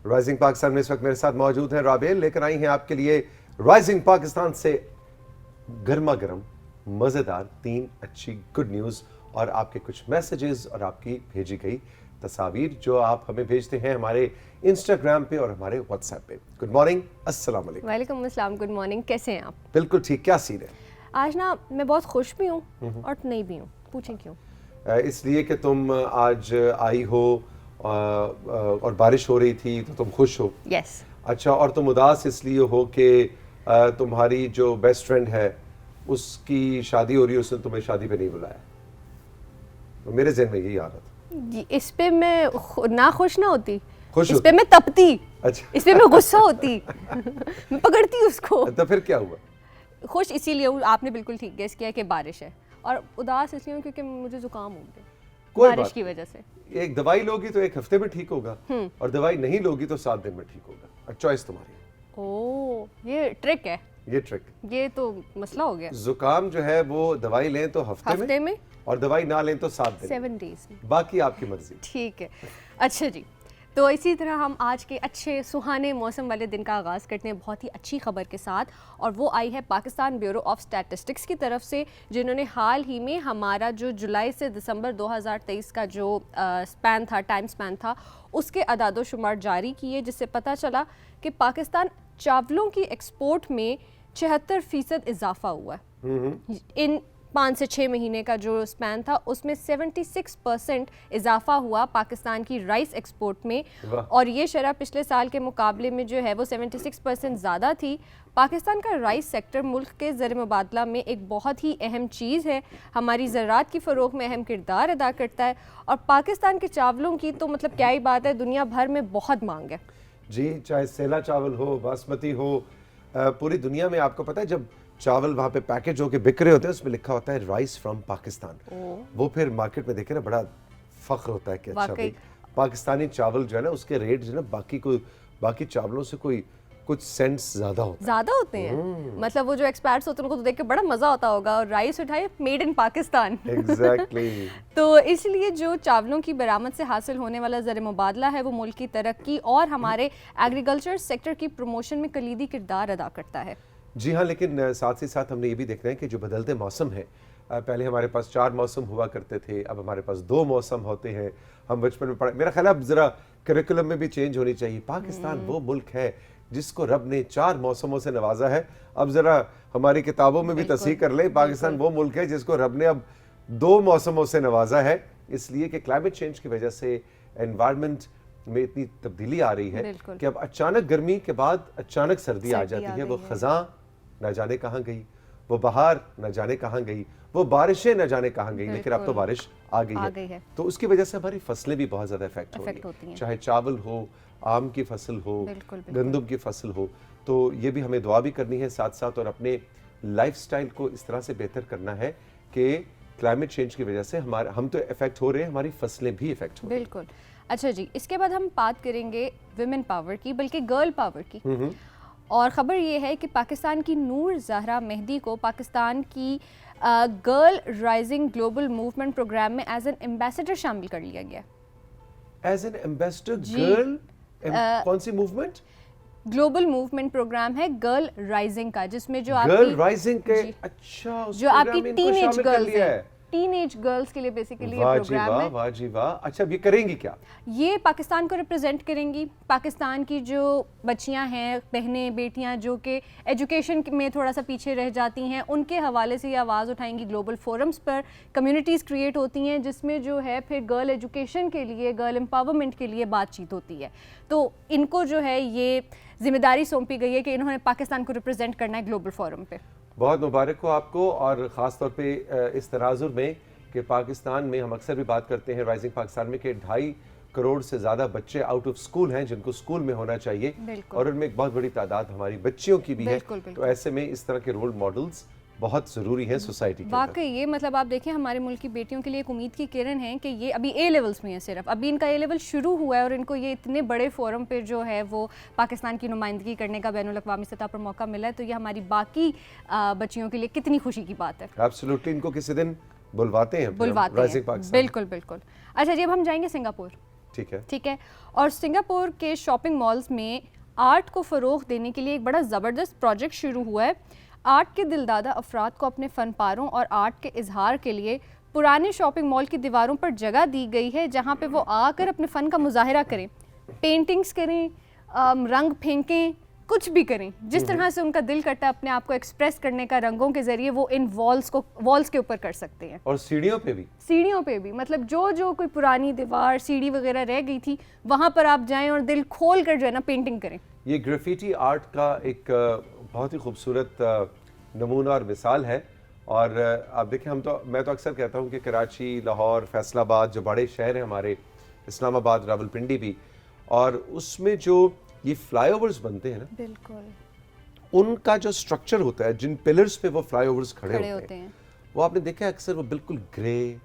Rising Pakistan میں اس وقت میرے ساتھ موجود ہیں رابعہ، لے کر آئی ہیں آپ کے لیے رائزنگ پاکستان سے گرما گرم مزیدار 3 اچھی گڈ نیوز اور آپ کے کچھ میسیجز اور آپ کی بھیجی گئی تصاویر جو آپ ہمیں بھیجتے ہیں ہمارے انسٹاگرام پہ اور ہمارے واٹس ایپ پہ۔ گڈ مارننگ، السلام علیکم۔ وعلیکم السلام، گڈ مارننگ، کیسے ہیں آپ؟ بالکل ٹھیک، کیا سین ہے؟ آج نا میں بہت خوش بھی ہوں اور نہیں بھی ہوں، پوچھیں کیوں؟ اس لیے کہ تم آج آئی ہو اور بارش ہو رہی تھی تو تم خوش ہو؟ یس۔ اچھا، اور تم اداس اس لیے ہو کہ تمہاری جو بیسٹ فرینڈ ہے اس کی شادی ہو رہی ہے، اس نے تمہیں شادی پہ نہیں بلایا؟ تو میرے ذہن میں یہی آ رہا تھا۔ اس پہ میں نہ خوش نہ ہوتی، خوش اس پہ میں تپتی، اچھا اس پہ میں غصہ ہوتی، میں پکڑتی اس کو۔ تو پھر کیا ہوا؟ خوش اسی لیے ہوں، آپ نے بالکل ٹھیک گیس کیا کہ بارش ہے، اور اداس اس لیے ہوں کیونکہ مجھے زکام ہو گیا بارش کی وجہ سے۔ ایک دوائی لوگی تو 1 ہفتے میں ٹھیک ہوگا، اور دوائی نہیں لوگی تو 7 دن میں ٹھیک ہوگا، اور چوائس تمہاری ہے۔ اوہ، یہ ٹرک ہے، یہ ٹرک، یہ تو مسئلہ ہو گیا۔ زکام جو ہے وہ دوائی لیں تو ہفتے میں اور دوائی نہ لیں تو 7 دن، 7 days میں، باقی آپ کی مرضی۔ ٹھیک ہے، اچھا جی۔ تو اسی طرح ہم آج کے اچھے سہانے موسم والے دن کا آغاز کرتے ہیں بہت ہی اچھی خبر کے ساتھ، اور وہ آئی ہے پاکستان بیورو آف اسٹیٹسٹکس کی طرف سے، جنہوں نے حال ہی میں ہمارا جو جولائی سے دسمبر 2023 کا جو سپین تھا، ٹائم سپین تھا، اس کے اعداد و شمار جاری کیے، جس سے پتہ چلا کہ پاکستان چاولوں کی ایکسپورٹ میں 76% اضافہ ہوا ہے۔ ان 5 سے 6 مہینے کا جو سپین تھا اس میں 76% اضافہ ہوا پاکستان کی رائس ایکسپورٹ میں، اور یہ شرح پچھلے سال کے مقابلے میں جو ہے وہ 76% زیادہ تھی۔ پاکستان کا رائس سیکٹر ملک کے زر مبادلہ میں ایک بہت ہی اہم چیز ہے، ہماری زراعت کی فروغ میں اہم کردار ادا کرتا ہے، اور پاکستان کے چاولوں کی تو مطلب کیا ہی بات ہے، دنیا بھر میں بہت مانگ ہے۔ جی، چاہے سیلا چاول ہو، باسمتی ہو، پوری دنیا میں آپ کو پتہ ہے جب چاول وہاں پہ پیکج ہو کے بک رہے ہوتے ہیں اس میں لکھا ہوتا ہے رائس فرام پاکستان، وہ پھر مارکیٹ میں دیکھیں نا بڑا فخر ہوتا ہے کہ اچھا بھائی پاکستانی چاول جو ہے نا اس کے ریٹ جو ہے نا باقی چاولوں سے کچھ سینٹس زیادہ ہوتے ہیں، مطلب وہ جو ایکسپرٹس ہوتے ہیں ان کو تو دیکھ کے بڑا مزہ ہوتا ہوگا، اور رائس اٹھائے میڈ ان پاکستان۔ ایگزیکٹلی۔ تو اس لیے جو چاولوں کی برآمد سے حاصل ہونے والا زر مبادلہ ہے وہ ملک کی ترقی اور ہمارے ایگریکلچر سیکٹر کی پروموشن میں کلیدی کردار ادا کرتا ہے۔ جی ہاں، لیکن ساتھ ہی ساتھ ہم نے یہ بھی دیکھنا ہے کہ جو بدلتے موسم ہیں، پہلے ہمارے پاس 4 موسم ہوا کرتے تھے، اب ہمارے پاس 2 موسم ہوتے ہیں۔ ہم بچپن میں پڑھے، میرا خیال ہے اب ذرا کریکولم میں بھی چینج ہونی چاہیے۔ پاکستان وہ ملک ہے جس کو رب نے 4 موسموں سے نوازا ہے، اب ذرا ہماری کتابوں میں بھی تصحیح کر لیں، پاکستان وہ ملک ہے جس کو رب نے اب 2 موسموں سے نوازا ہے، اس لیے کہ کلائمیٹ چینج کی وجہ سے انوائرمنٹ میں اتنی تبدیلی آ رہی ہے کہ اب اچانک گرمی کے بعد اچانک سردی آ جاتی ہے، وہ خزاں نہ جانے کہاں گئی، وہ بہار نہ جانے کہاں گئی، وہ بارشیں نہ جانے کہاں گئی، لیکن اب تو بارش آ گئی ہے، تو اس کی وجہ سے ہماری فصلیں بھی بہت زیادہ افیکٹ ہو رہی ہیں، چاہے چاول ہو، آم کی فصل ہو، گندم کی فصل ہو۔ تو یہ بھی ہمیں دعا بھی کرنی ہے ساتھ ساتھ، اور اپنے لائف سٹائل کو اس طرح سے بہتر کرنا ہے کہ کلائمیٹ چینج کی وجہ سے ہم تو افیکٹ ہو رہے ہیں، ہماری فصلیں بھی افیکٹ ہو رہی ہیں۔ بالکل۔ اچھا جی، اس کے بعد ہم بات کریں گے ویمن پاور کی، بلکہ گرل پاور کی، اور خبر یہ ہے کہ پاکستان کی نور زہرا مہدی کو پاکستان کی girl rising global movement program میں ایز این ایمبیسڈر شامل کر لیا گیا۔ As an ambassador girl? کون سی موومنٹ؟ گلوبل موومنٹ پروگرام ہے گرل رائزنگ کا، جس میں جو گرل رائزنگ کے، اچھا، جو آپ کی ٹین ایج گرلز ہیں، ٹین ایج گرلز کے لیے بیسیکلی یہ پروگرام ہے۔ واہ جی واہ، اچھا یہ کریں گی کیا؟ یہ پاکستان کو ریپرزینٹ کریں گی، پاکستان کی جو بچیاں ہیں، بہنیں بیٹیاں جو کہ ایجوکیشن میں تھوڑا سا پیچھے رہ جاتی ہیں، ان کے حوالے سے یہ آواز اٹھائیں گی گلوبل فورمز پر، کمیونٹیز کریٹ ہوتی ہیں جس میں جو ہے پھر گرل ایجوکیشن کے لیے، گرل امپاورمنٹ کے لیے بات چیت ہوتی ہے، تو ان کو جو ہے یہ ذمہ داری سونپی گئی ہے کہ انہوں نے پاکستان کو ریپرزینٹ کرنا ہے گلوبل فورم پہ۔ بہت مبارک ہو آپ کو، اور خاص طور پہ اس تناظر میں کہ پاکستان میں ہم اکثر بھی بات کرتے ہیں رائزنگ پاکستان میں کہ 2.5 کروڑ سے زیادہ بچے آؤٹ آف سکول ہیں جن کو سکول میں ہونا چاہیے، اور ان میں ایک بہت بڑی تعداد ہماری بچیوں کی بھی ہے، تو ایسے میں اس طرح کے رول ماڈلز بہت ضروری ہیں سوسائٹی کے اندر۔ واقعی یہ مطلب آپ دیکھیں ہمارے ملک کی بیٹیوں کے لیے ایک امید کی کرن ہے کہ یہ ابھی اے لیولز میں ہیں، صرف ابھی ان کا اے لیول شروع ہوا ہے، اور ان کو یہ اتنے بڑے فورم پہ جو ہے وہ پاکستان کی نمائندگی کرنے کا بین الاقوامی سطح پر موقع ملا ہے، تو یہ ہماری باقی بچیوں کے لیے کتنی خوشی کی بات ہے۔ ایبسولوٹلی، ان کو کسی دن بلواتے ہیں، بالکل بالکل۔ اچھا جی، اب ہم جائیں گے سنگاپور۔ ٹھیک ہے. ٹھیک ہے. اور سنگاپور کے شاپنگ مالز میں آرٹ کو فروغ دینے کے لیے ایک بڑا زبردست پروجیکٹ شروع ہوا ہے. آرٹ کے دلدادہ افراد کو اپنے فن پاروں اور آرٹ کے اظہار کے لیے پرانے شاپنگ مال کی دیواروں پر جگہ دی گئی ہے جہاں پہ وہ آ کر اپنے فن کا مظاہرہ کریں, پینٹنگز کریں, رنگ پھینکیں, کچھ بھی کریں جس طرح سے ان کا دل کرتا ہے اپنے آپ کو ایکسپریس کرنے کا. رنگوں کے ذریعے وہ ان والز کے اوپر کر سکتے ہیں. اور سیڑھیوں پہ بھی مطلب جو کوئی پرانی دیوار سیڑھی وغیرہ رہ گئی تھی وہاں پر آپ جائیں اور دل کھول کر جو ہے نا پینٹنگ کریں. یہ گریفیٹی آرٹ کا ایک بہت ہی خوبصورت نمونہ اور مثال ہے. اور آپ دیکھیں میں تو اکثر کہتا ہوں کہ کراچی, لاہور, فیصل آباد جو بڑے شہر ہیں ہمارے, اسلام آباد, راولپنڈی بھی, اور اس میں جو یہ فلائی اوورز بنتے ہیں نا, بالکل ان کا جو سٹرکچر ہوتا ہے, جن پلرز پہ وہ فلائی اوورز کھڑے ہوتے ہیں, وہ آپ نے دیکھا اکثر وہ بالکل گرے,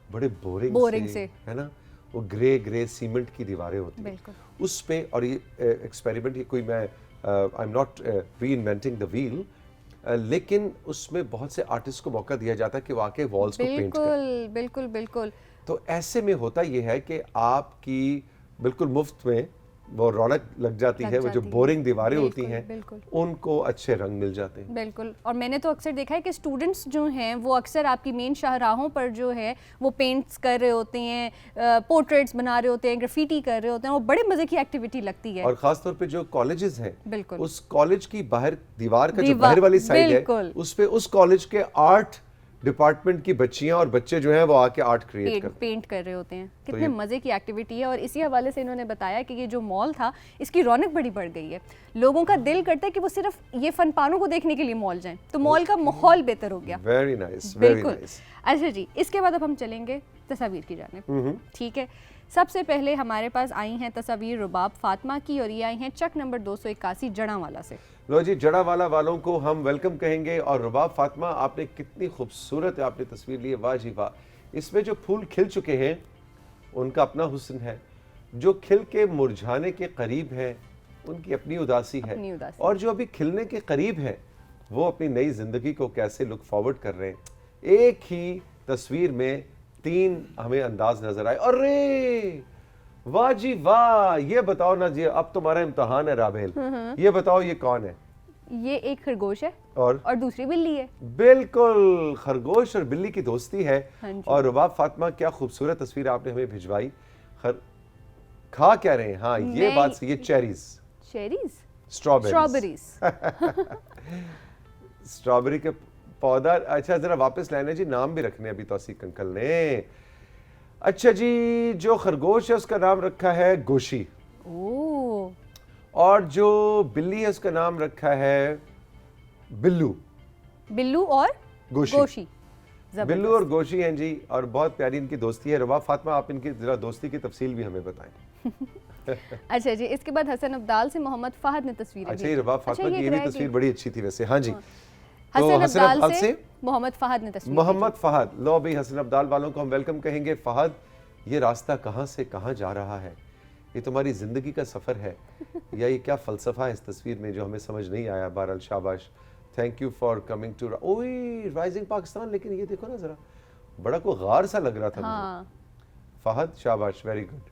بڑے بورنگ سے ہے نا, وہ گرے سیمنٹ کی دیواریں ہوتی ہیں اس پہ. اور یہ ایکسپیریمنٹ, یہ کوئی میں I am not reinventing the wheel, لیکن اس میں بہت سے آرٹسٹ کو موقع دیا جاتا ہے کہ وہ آ کے والز کو پینٹ کریں. بالکل. تو ایسے میں ہوتا یہ ہے کہ آپ کی بالکل مفت میں وہ رونق لگ جاتی ہے. وہ جو بورنگ دیواریں ہوتی ہیں ان کو اچھے رنگ مل جاتے ہیں. بالکل. اور میں نے تو اکثر دیکھا ہے کہ اسٹوڈنٹس جو ہیں وہ اکثر آپ کی مین شاہراہوں پر جو ہے وہ پینٹس کر رہے ہوتے ہیں, پورٹریٹس بنا رہے ہوتے ہیں, گرافیٹی کر رہے ہوتے ہیں. وہ بڑے مزے کی ایکٹیویٹی لگتی ہے. اور خاص طور پہ جو کالجز ہیں, بالکل, اس کالج کی باہر دیوار کا جو باہر والی سائڈ ہے اس پہ اس کالج کے آرٹ ڈپارٹمنٹ کی بچیاں اور بچے جو ہیں وہ آ کے آرٹ پینٹ کر رہے ہوتے ہیں. کتنے مزے کی ایکٹیویٹی ہے. اور اسی حوالے سے انہوں نے بتایا کہ یہ جو مال تھا اس کی رونق بڑی بڑھ گئی ہے. لوگوں کا دل کرتا ہے کہ وہ صرف یہ فن پاروں کو دیکھنے کے لیے مال جائیں, تو مال کا ماحول بہتر ہو گیا. Very nice. بالکل. اچھا جی, اس کے بعد اب ہم چلیں گے تصاویر کی جانب. ٹھیک ہے. سب سے پہلے ہمارے پاس آئی ہیں تصاویر رباب فاطمہ کی, اور یہ آئی ہیں چک نمبر 281 جڑاوالا سے. لو جی, جڑاوالا والوں کو ہم ویلکم کہیں گے. اور رباب فاطمہ, آپ نے کتنی خوبصورت آپ نے تصویر لی ہے, واہ جی واہ. اس میں جو پھول کھل چکے ہیں ان کا اپنا حسن ہے, جو کھل کے مرجھانے کے قریب ہیں ان کی اپنی اداسی ہے, اور جو ابھی کھلنے کے قریب ہیں وہ اپنی نئی زندگی کو کیسے لک فارورڈ کر رہے ہیں. ایک ہی تصویر میں 3 ہمیں انداز نظر آئے. ارے واہ جی واہ. یہ بتاؤ نا جی, اب تمہارا امتحان ہے رابیل, یہ بتاؤ یہ کون ہے؟ یہ ایک خرگوش ہے اور دوسری بلی ہے. بالکل, خرگوش اور بلی کی دوستی ہے. اور رباب فاطمہ, کیا خوبصورت تصویر آپ نے ہمیں بھجوائی. کھا کیا رہے ہیں؟ ہاں یہ بات, یہ چیریز اسٹرابری کے پودا. اچھا ذرا واپس لینا جی, نام بھی رکھنے ابھی توثیق انکل نے. اچھا جی, جو خرگوش ہے اس کا نام رکھا ہے گوشی, اور جو بلی ہے اس کا نام رکھا ہے بلو اور گوشی. بلو اور گوشی ہیں جی, اور بہت پیاری ان کی دوستی ہے. رباب فاطمہ, آپ ان کی ذرا دوستی کی تفصیل بھی ہمیں بتائیں. اچھا جی, اس کے بعد حسن ابدال سے محمد فہد نے تصویر. اچھا, یہ رباب فاطمہ کی یہ بھی تصویر بڑی اچھی تھی ویسے. ہاں جی, حسن ابدال سے محمد فہد نے تصویر. محمد فہد, لو بھائی حسن ابدال والوں کو ہم ویلکم کہیں گے. فہد, یہ راستہ کہاں سے کہاں جا رہا ہے؟ یہ تمہاری زندگی کا سفر ہے یا یہ کیا فلسفہ ہے اس تصویر میں جو ہمیں سمجھ نہیں آیا؟ بہرحال شاباش, thank you for coming to rising Pakistan. لیکن یہ دیکھو نا ذرا, بڑا کوئی غار سا لگ رہا تھا. فہد شاباش, ویری گڈ.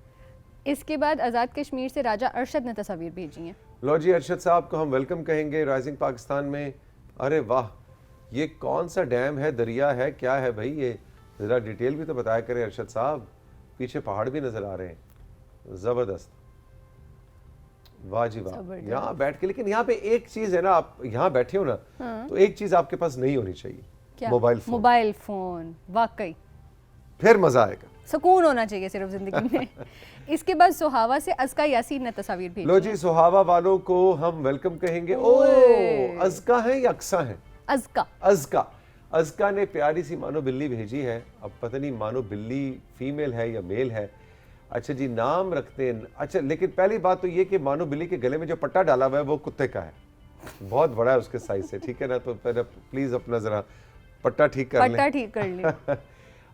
اس کے بعد آزاد کشمیر سے راجہ ارشد نے تصاویر بھیجی ہیں. لو جی, ارشد صاحب کو ہم ویلکم کہیں گے رائزنگ پاکستان میں. ارے واہ, یہ کون سا ڈیم ہے, دریا ہے, کیا ہے بھائی یہ؟ ذرا ڈیٹیل بھی تو بتایا کریں ارشد صاحب. پیچھے پہاڑ بھی نظر آ رہے ہیں, زبردست. واہ جی واہ. یہاں بیٹھ کے, لیکن یہاں پہ ایک چیز ہے نا, آپ یہاں بیٹھے ہو نا تو ایک چیز آپ کے پاس نہیں ہونی چاہیے, موبائل فون. واقعی پھر مزہ آئے گا, سکون ہونا چاہیے صرف زندگی میں. اس کے بعد سہاوا سے ازکا یاسین نے تصاویر بھیجی. لو جی, سہاوا والوں کو ہم ویلکم کہیں گے. ازکا ہے یا اقصا ہے؟ ازکا نے پیاری سی مانو بلی بھیجی ہے. اب پتہ نہیں مانو بلی فیمیل ہے یا میل ہے. اچھا جی, نام رکھتے ہیں. اچھا, لیکن پہلی بات تو یہ کہ مانو بلی کے گلے میں جو پٹا ڈالا ہوا ہے وہ کتے کا ہے, بہت بڑا ہے اس کے سائز سے, ٹھیک ہے نا؟ تو پلیز اپنا ذرا پٹا ٹھیک کر لیں.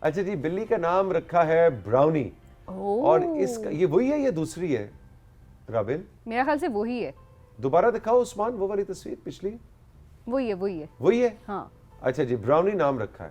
اچھا جی, بلی کا نام رکھا ہے براؤنی. اور اس کا یہ وہی ہے یا دوسری ہے رابل؟ میرا خیال سے وہی ہے. دوبارہ دکھاؤ عثمان وہ والی تصویر پچھلی. وہی ہے. ہاں, اچھا جی, براؤنی نام رکھا ہے.